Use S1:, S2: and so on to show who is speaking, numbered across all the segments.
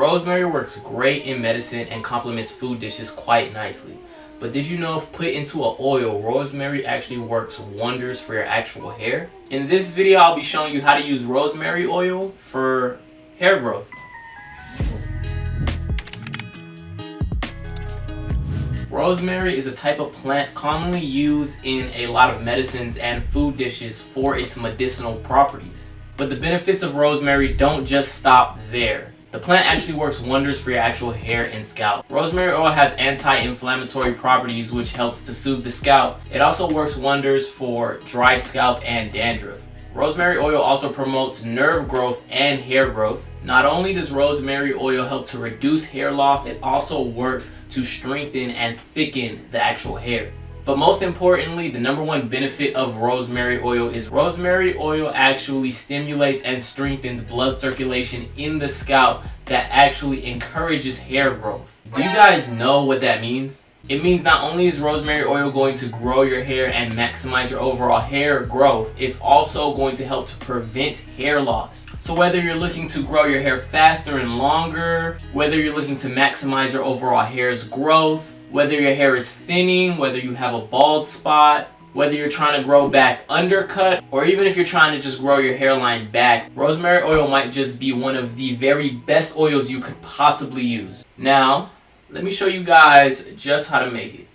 S1: Rosemary works great in medicine and complements food dishes quite nicely. But did you know if put into an oil, rosemary actually works wonders for your actual hair? In this video, I'll be showing you how to use rosemary oil for hair growth. Rosemary is a type of plant commonly used in a lot of medicines and food dishes for its medicinal properties. But the benefits of rosemary don't just stop there. The plant actually works wonders for your actual hair and scalp. Rosemary oil has anti-inflammatory properties which helps to soothe the scalp. It also works wonders for dry scalp and dandruff. Rosemary oil also promotes nerve growth and hair growth. Not only does rosemary oil help to reduce hair loss, it also works to strengthen and thicken the actual hair. But most importantly, the number one benefit of rosemary oil is rosemary oil actually stimulates and strengthens blood circulation in the scalp that actually encourages hair growth. Do you guys know what that means? It means not only is rosemary oil going to grow your hair and maximize your overall hair growth, it's also going to help to prevent hair loss. So whether you're looking to grow your hair faster and longer, whether you're looking to maximize your overall hair's growth, whether your hair is thinning, whether you have a bald spot, whether you're trying to grow back undercut, or even if you're trying to just grow your hairline back, rosemary oil might just be one of the very best oils you could possibly use. Now, let me show you guys just how to make it.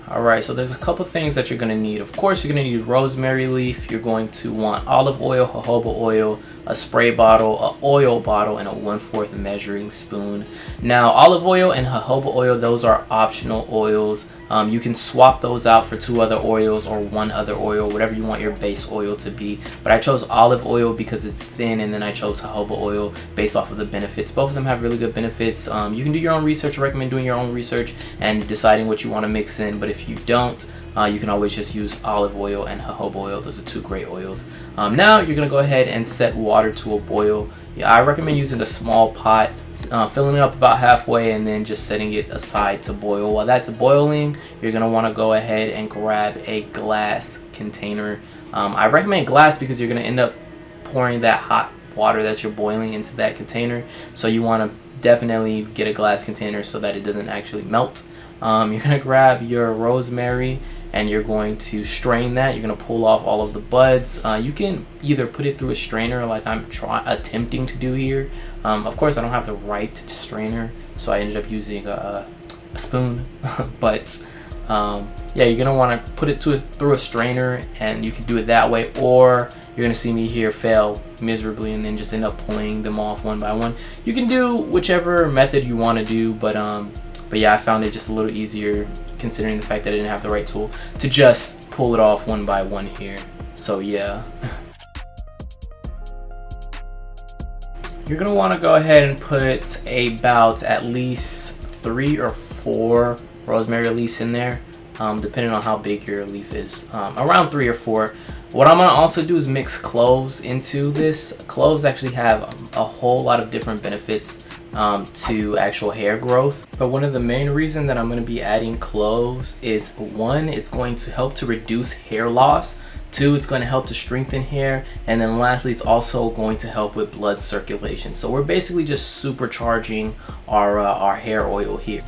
S1: Alright, so there's a couple things that you're going to need. Of course, you're going to need rosemary leaf. You're going to want olive oil, jojoba oil, a spray bottle, an oil bottle, and a 1/4 measuring spoon. Now, olive oil and jojoba oil, those are optional oils. You can swap those out for 2 other oils or 1 other oil, whatever you want your base oil to be. But I chose olive oil because it's thin, and then I chose jojoba oil based off of the benefits. Both of them have really good benefits. You can do your own research. I recommend doing your own research and deciding what you want to mix in. But if you don't, you can always just use olive oil and jojoba oil. Those are 2 great oils. Now you're going to go ahead and set water to a boil. Yeah, I recommend using a small pot, filling it up about halfway, and then just setting it aside to boil. While that's boiling, you're going to want to go ahead and grab a glass container. I recommend glass because you're going to end up pouring that hot water that you're boiling into that container. So you want to definitely get a glass container so that it doesn't actually melt. You're going to grab your rosemary and you're going to strain that. You're going to pull off all of the buds. You can either put it through a strainer like I'm attempting to do here. Of course, I don't have the right strainer, so I ended up using a spoon. But yeah, you're going to want to put it through a strainer, and you can do it that way, or you're going to see me here fail miserably and then just end up pulling them off one by one. You can do whichever method you want to do, but yeah, I found it just a little easier, considering the fact that I didn't have the right tool, to just pull it off one by one here. So yeah. You're going to want to go ahead and put about at least 3 or 4 rosemary leaves in there, depending on how big your leaf is. Around 3 or 4. What I'm going to also do is mix cloves into this. Cloves actually have a whole lot of different benefits to actual hair growth. But one of the main reasons that I'm going to be adding cloves is, 1, it's going to help to reduce hair loss. 2, it's going to help to strengthen hair. And then lastly, it's also going to help with blood circulation. So we're basically just supercharging our hair oil here.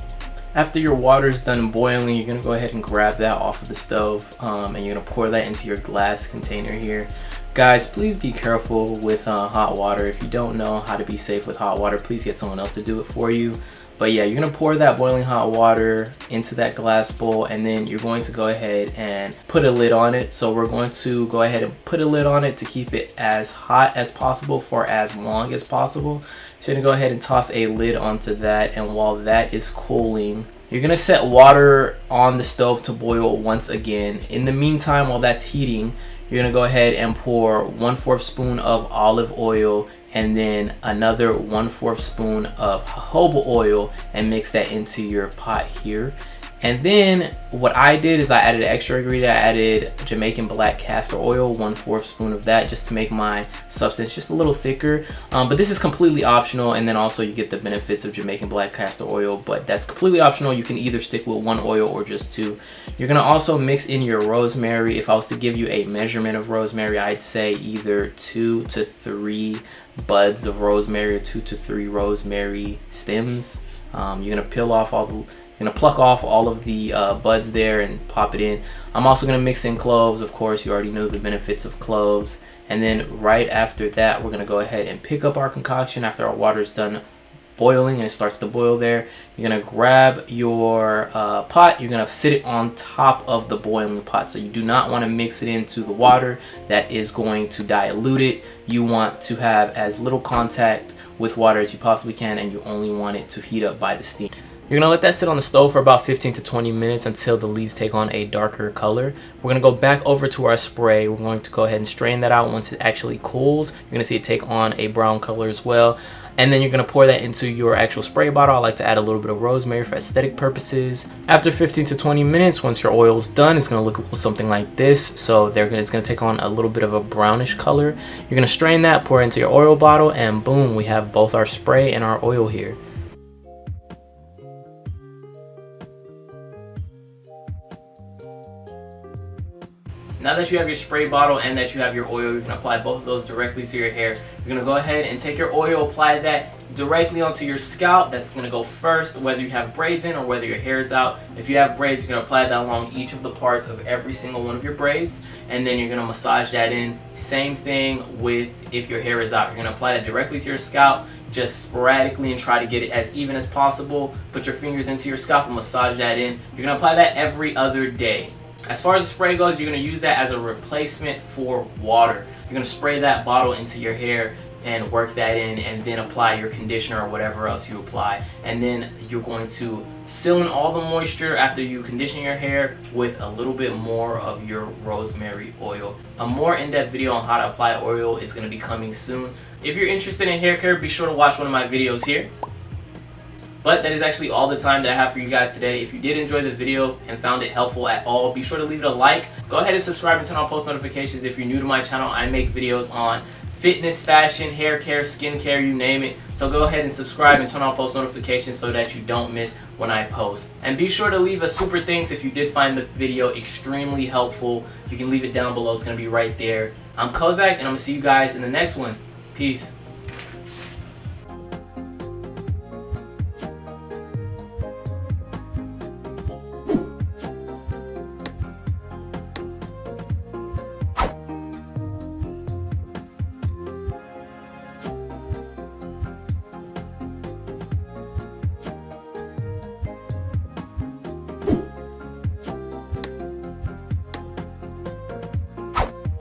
S1: After your water is done boiling, you're going to go ahead and grab that off of the stove, and you're going to pour that into your glass container here. Guys, please be careful with hot water. If you don't know how to be safe with hot water, please get someone else to do it for you. But yeah, you're going to pour that boiling hot water into that glass bowl, and then you're going to go ahead and put a lid on it. So we're going to go ahead and put a lid on it to keep it as hot as possible for as long as possible. So you're going to go ahead and toss a lid onto that, and while that is cooling, you're going to set water on the stove to boil once again. In the meantime, while that's heating, you're going to go ahead and pour 1/4 spoon of olive oil and then another 1/4 spoon of jojoba oil and mix that into your pot here. And then what I did is I added an extra ingredient. I added Jamaican black castor oil, 1/4 spoon of that, just to make my substance just a little thicker. But this is completely optional, and then also you get the benefits of Jamaican black castor oil, but that's completely optional. You can either stick with 1 oil or just 2. You're gonna also mix in your rosemary. If I was to give you a measurement of rosemary, I'd say either 2 to 3 buds of rosemary or 2 to 3 rosemary stems. You're gonna pluck off all of the buds there and pop it in. I'm also gonna mix in cloves. Of course, you already know the benefits of cloves. And then right after that, we're gonna go ahead and pick up our concoction after our water's done boiling and it starts to boil there. You're gonna grab your pot. You're gonna sit it on top of the boiling pot. So you do not want to mix it into the water. That is going to dilute it. You want to have as little contact with water as you possibly can, and you only want it to heat up by the steam. You're gonna let that sit on the stove for about 15 to 20 minutes until the leaves take on a darker color. We're gonna go back over to our spray. We're going to go ahead and strain that out. Once it actually cools, you're gonna see it take on a brown color as well. And then you're gonna pour that into your actual spray bottle. I like to add a little bit of rosemary for aesthetic purposes. After 15 to 20 minutes, once your oil is done, it's gonna look something like this. So it's gonna take on a little bit of a brownish color. You're gonna strain that, pour it into your oil bottle, and boom, we have both our spray and our oil here. Now that you have your spray bottle and that you have your oil, you can apply both of those directly to your hair. You're gonna go ahead and take your oil, apply that directly onto your scalp. That's gonna go first, whether you have braids in or whether your hair is out. If you have braids, you're gonna apply that along each of the parts of every single one of your braids, and then you're gonna massage that in. Same thing with if your hair is out. You're gonna apply that directly to your scalp, just sporadically, and try to get it as even as possible. Put your fingers into your scalp and massage that in. You're gonna apply that every other day. As far as the spray goes, you're going to use that as a replacement for water. You're going to spray that bottle into your hair and work that in, and then apply your conditioner or whatever else you apply. And then you're going to seal in all the moisture after you condition your hair with a little bit more of your rosemary oil. A more in-depth video on how to apply oil is going to be coming soon. If you're interested in hair care, be sure to watch one of my videos here. But that is actually all the time that I have for you guys today. If you did enjoy the video and found it helpful at all, be sure to leave it a like. Go ahead and subscribe and turn on post notifications. If you're new to my channel, I make videos on fitness, fashion, hair care, skin care, you name it. So go ahead and subscribe and turn on post notifications so that you don't miss when I post. And be sure to leave a super thanks if you did find the video extremely helpful. You can leave it down below. It's going to be right there. I'm Kozak, and I'm going to see you guys in the next one. Peace.